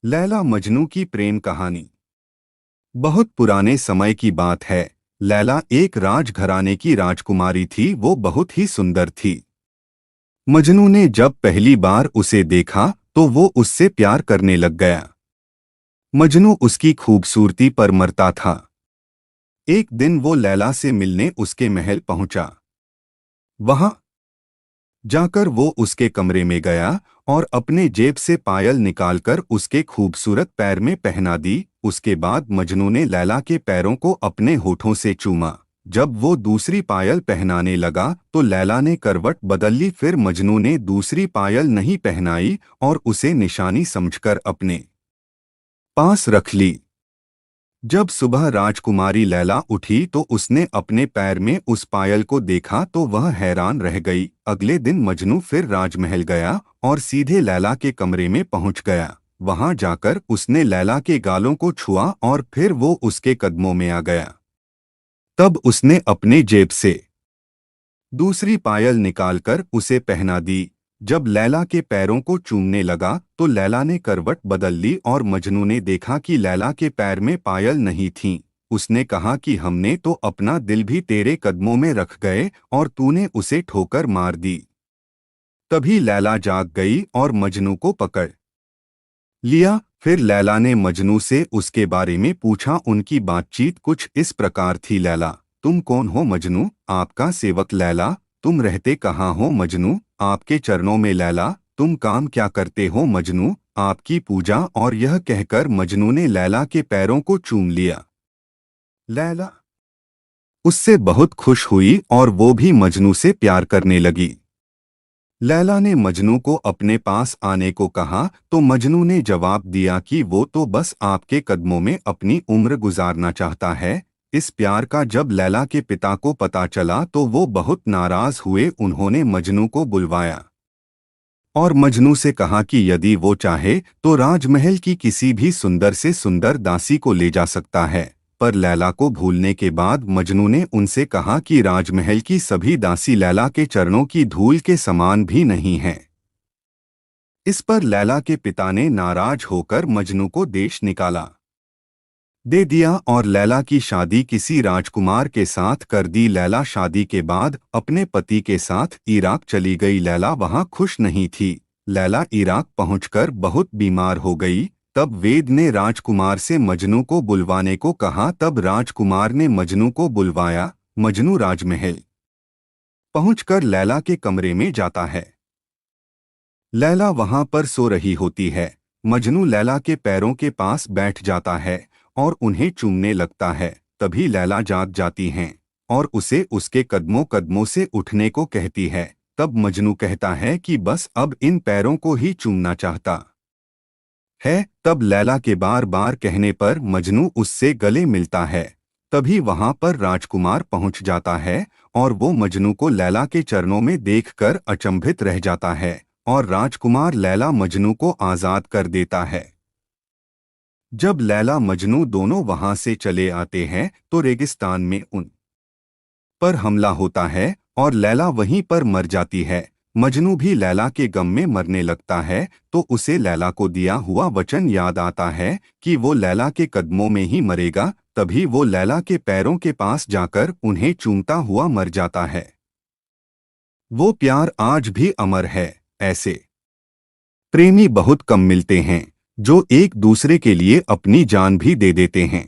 लैला मजनू की प्रेम कहानी। बहुत पुराने समय की बात है। लैला एक राजघराने की राजकुमारी थी। वो बहुत ही सुंदर थी। मजनू ने जब पहली बार उसे देखा तो वो उससे प्यार करने लग गया। मजनू उसकी खूबसूरती पर मरता था। एक दिन वो लैला से मिलने उसके महल पहुंचा। वहां जाकर वो उसके कमरे में गया और अपने जेब से पायल निकालकर उसके खूबसूरत पैर में पहना दी। उसके बाद मजनू ने लैला के पैरों को अपने होठों से चूमा। जब वो दूसरी पायल पहनाने लगा तो लैला ने करवट बदल ली। फिर मजनू ने दूसरी पायल नहीं पहनाई और उसे निशानी समझकर अपने पास रख ली। जब सुबह राजकुमारी लैला उठी तो उसने अपने पैर में उस पायल को देखा तो वह हैरान रह गई। अगले दिन मजनू फिर राजमहल गया और सीधे लैला के कमरे में पहुंच गया। वहां जाकर उसने लैला के गालों को छुआ और फिर वो उसके कदमों में आ गया। तब उसने अपने जेब से दूसरी पायल निकालकर उसे पहना दी। जब लैला के पैरों को चूमने लगा तो लैला ने करवट बदल ली और मजनू ने देखा कि लैला के पैर में पायल नहीं थी। उसने कहा कि हमने तो अपना दिल भी तेरे कदमों में रख गए और तूने उसे ठोकर मार दी। तभी लैला जाग गई और मजनू को पकड़ लिया। फिर लैला ने मजनू से उसके बारे में पूछा। उनकी बातचीत कुछ इस प्रकार थी। लैला: तुम कौन हो? मजनू: आपका सेवक। लैला: तुम रहते कहाँ हो? मजनू: आपके चरणों में। लैला: तुम काम क्या करते हो? मजनू: आपकी पूजा। और यह कहकर मजनू ने लैला के पैरों को चूम लिया। लैला उससे बहुत खुश हुई और वो भी मजनू से प्यार करने लगी। लैला ने मजनू को अपने पास आने को कहा तो मजनू ने जवाब दिया कि वो तो बस आपके कदमों में अपनी उम्र गुजारना चाहता है। इस प्यार का जब लैला के पिता को पता चला तो वो बहुत नाराज हुए। उन्होंने मजनू को बुलवाया और मजनू से कहा कि यदि वो चाहे तो राजमहल की किसी भी सुंदर से सुंदर दासी को ले जा सकता है। पर लैला को भूलने के बाद मजनू ने उनसे कहा कि राजमहल की सभी दासी लैला के चरणों की धूल के समान भी नहीं हैं। इस पर लैला के पिता ने नाराज होकर मजनू को देश निकाला दे दिया और लैला की शादी किसी राजकुमार के साथ कर दी। लैला शादी के बाद अपने पति के साथ इराक चली गई। लैला वहां खुश नहीं थी। लैला इराक पहुंचकर बहुत बीमार हो गई। तब वेद ने राजकुमार से मजनू को बुलवाने को कहा। तब राजकुमार ने मजनू को बुलवाया। मजनू राजमहल पहुंचकर लैला के कमरे में जाता है। लैला वहां पर सो रही होती है। मजनू लैला के पैरों के पास बैठ जाता है और उन्हें चूमने लगता है। तभी लैला जाग जाती हैं और उसे उसके कदमों कदमों से उठने को कहती है। तब मजनू कहता है कि बस अब इन पैरों को ही चूमना चाहता है। तब लैला के बार बार कहने पर मजनू उससे गले मिलता है। तभी वहां पर राजकुमार पहुंच जाता है और वो मजनू को लैला के चरणों में देखकर अचंभित रह जाता है और राजकुमार लैला मजनू को आजाद कर देता है। जब लैला मजनू दोनों वहां से चले आते हैं तो रेगिस्तान में उन पर हमला होता है और लैला वहीं पर मर जाती है। मजनू भी लैला के गम में मरने लगता है तो उसे लैला को दिया हुआ वचन याद आता है कि वो लैला के कदमों में ही मरेगा। तभी वो लैला के पैरों के पास जाकर उन्हें चूमता हुआ मर जाता है। वो प्यार आज भी अमर है। ऐसे प्रेमी बहुत कम मिलते हैं जो एक दूसरे के लिए अपनी जान भी दे देते हैं।